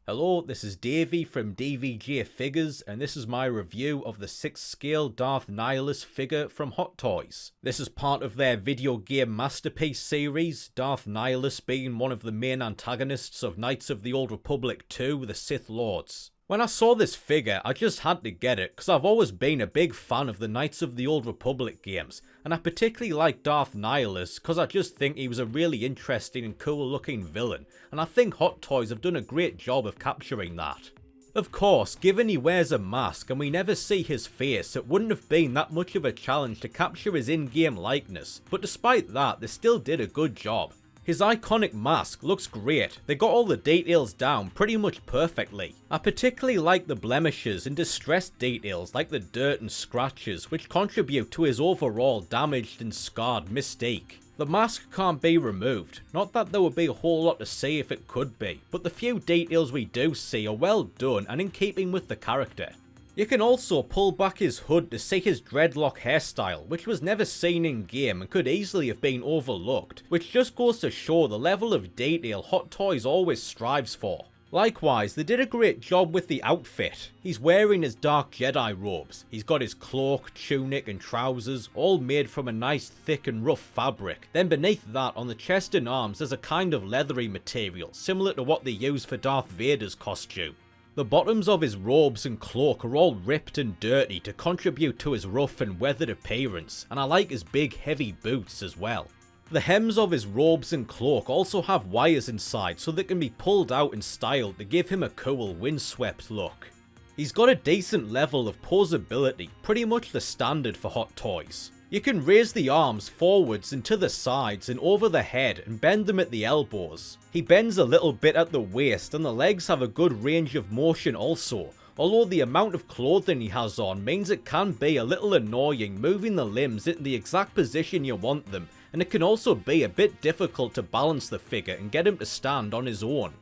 Hello, this is Davey from DVJ Figures, and this is my review of the 6th scale Darth Nihilus figure from Hot Toys. This is part of their video game masterpiece series, Darth Nihilus being one of the main antagonists of Knights of the Old Republic 2, the Sith Lords. When I saw this figure, I just had to get it, because I've always been a big fan of the Knights of the Old Republic games, and I particularly like Darth Nihilus because I just think he was a really interesting and cool looking villain, and I think Hot Toys have done a great job of capturing that. Of course, given he wears a mask and we never see his face, it wouldn't have been that much of a challenge to capture his in-game likeness, but despite that, they still did a good job. His iconic mask looks great, they got all the details down pretty much perfectly. I particularly like the blemishes and distressed details like the dirt and scratches, which contribute to his overall damaged and scarred mystique. The mask can't be removed, not that there would be a whole lot to see if it could be, but the few details we do see are well done and in keeping with the character. You can also pull back his hood to see his dreadlock hairstyle, which was never seen in game and could easily have been overlooked, which just goes to show the level of detail Hot Toys always strives for. Likewise, they did a great job with the outfit. He's wearing his dark Jedi robes, he's got his cloak, tunic and trousers, all made from a nice thick and rough fabric. Then beneath that, on the chest and arms, there's a kind of leathery material, similar to what they use for Darth Vader's costume. The bottoms of his robes and cloak are all ripped and dirty to contribute to his rough and weathered appearance, and I like his big heavy boots as well. The hems of his robes and cloak also have wires inside so they can be pulled out and styled to give him a cool windswept look. He's got a decent level of posability, pretty much the standard for Hot Toys. You can raise the arms forwards and to the sides and over the head and bend them at the elbows. He bends a little bit at the waist and the legs have a good range of motion also, although the amount of clothing he has on means it can be a little annoying moving the limbs in the exact position you want them, and it can also be a bit difficult to balance the figure and get him to stand on his own.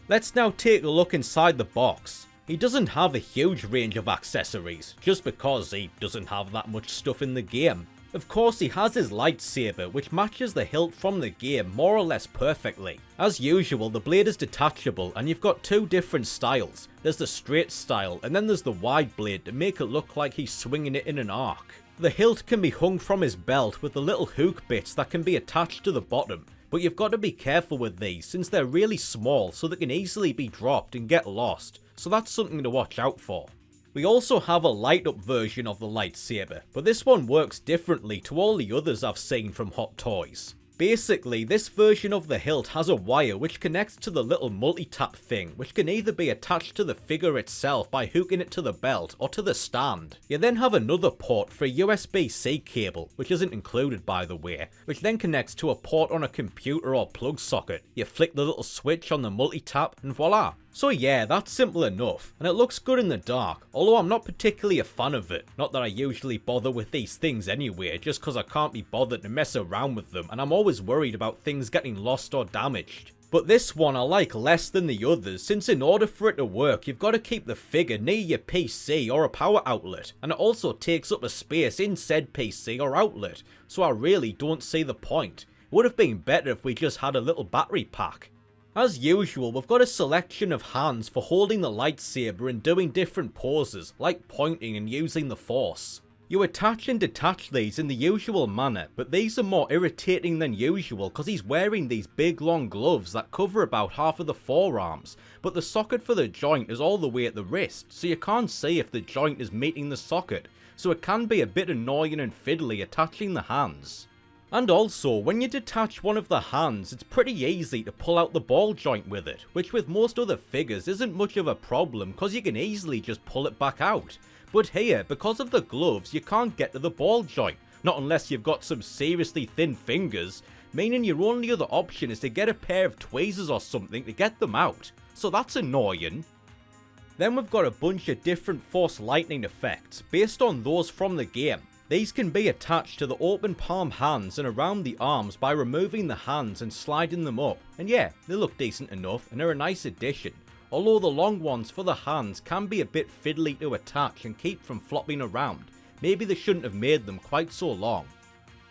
Let's now take a look inside the box. He doesn't have a huge range of accessories, just because he doesn't have that much stuff in the game. Of course, he has his lightsaber, which matches the hilt from the game more or less perfectly. As usual, the blade is detachable and you've got two different styles. There's the straight style and then there's the wide blade to make it look like he's swinging it in an arc. The hilt can be hung from his belt with the little hook bits that can be attached to the bottom. But you've got to be careful with these since they're really small so they can easily be dropped and get lost, so that's something to watch out for. We also have a light up version of the lightsaber, but this one works differently to all the others I've seen from Hot Toys. Basically, this version of the hilt has a wire which connects to the little multi-tap thing, which can either be attached to the figure itself by hooking it to the belt or to the stand. You then have another port for a USB-C cable, which isn't included by the way, which then connects to a port on a computer or plug socket. You flick the little switch on the multi-tap and voila. So yeah, that's simple enough, and it looks good in the dark, although I'm not particularly a fan of it. Not that I usually bother with these things anyway, just cause I can't be bothered to mess around with them, and I'm always worried about things getting lost or damaged. But this one I like less than the others, since in order for it to work, you've got to keep the figure near your PC or a power outlet, and it also takes up a space in said PC or outlet, so I really don't see the point. It would have been better if we just had a little battery pack. As usual, we've got a selection of hands for holding the lightsaber and doing different poses, like pointing and using the force. You attach and detach these in the usual manner, but these are more irritating than usual because he's wearing these big long gloves that cover about half of the forearms, but the socket for the joint is all the way at the wrist, so you can't see if the joint is meeting the socket, so it can be a bit annoying and fiddly attaching the hands. And also, when you detach one of the hands, it's pretty easy to pull out the ball joint with it, which with most other figures isn't much of a problem because you can easily just pull it back out. But here, because of the gloves, you can't get to the ball joint, not unless you've got some seriously thin fingers, meaning your only other option is to get a pair of tweezers or something to get them out. So that's annoying. Then we've got a bunch of different force lightning effects, based on those from the game. These can be attached to the open palm hands and around the arms by removing the hands and sliding them up, and yeah, they look decent enough and are a nice addition, although the long ones for the hands can be a bit fiddly to attach and keep from flopping around. Maybe they shouldn't have made them quite so long.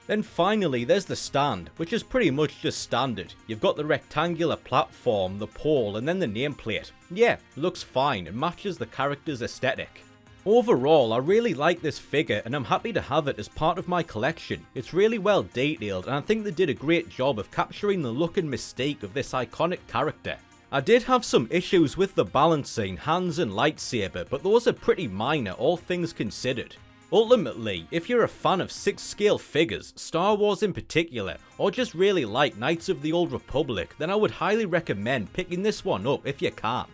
Then finally there's the stand, which is pretty much just standard. You've got the rectangular platform, the pole, and then the nameplate. Yeah, looks fine and matches the character's aesthetic. Overall, I really like this figure and I'm happy to have it as part of my collection. It's really well detailed and I think they did a great job of capturing the look and mystique of this iconic character. I did have some issues with the balancing, hands and lightsaber, but those are pretty minor all things considered. Ultimately, if you're a fan of 6th scale figures, Star Wars in particular, or just really like Knights of the Old Republic, then I would highly recommend picking this one up if you can.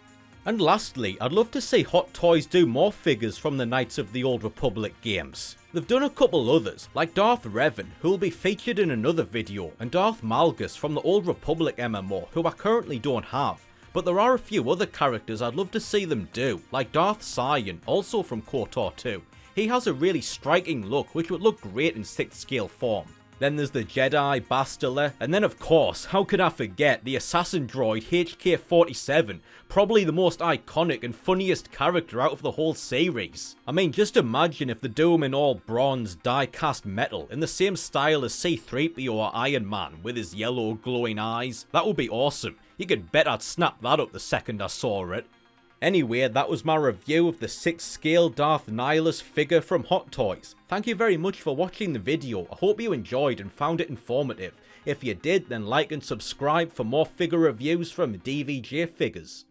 And lastly, I'd love to see Hot Toys do more figures from the Knights of the Old Republic games. They've done a couple others, like Darth Revan, who will be featured in another video, and Darth Malgus from the Old Republic MMO, who I currently don't have. But there are a few other characters I'd love to see them do, like Darth Sion, also from KOTOR 2. He has a really striking look which would look great in 6th scale form. Then there's the Jedi, Bastila, and then of course, how could I forget the assassin droid HK-47, probably the most iconic and funniest character out of the whole series. I mean, just imagine if they do him in all bronze, die-cast metal, in the same style as C-3PO or Iron Man, with his yellow glowing eyes. That would be awesome. You could bet I'd snap that up the second I saw it. Anyway, that was my review of the 6th scale Darth Nihilus figure from Hot Toys. Thank you very much for watching the video. I hope you enjoyed and found it informative. If you did, then like and subscribe for more figure reviews from DVJ Figures.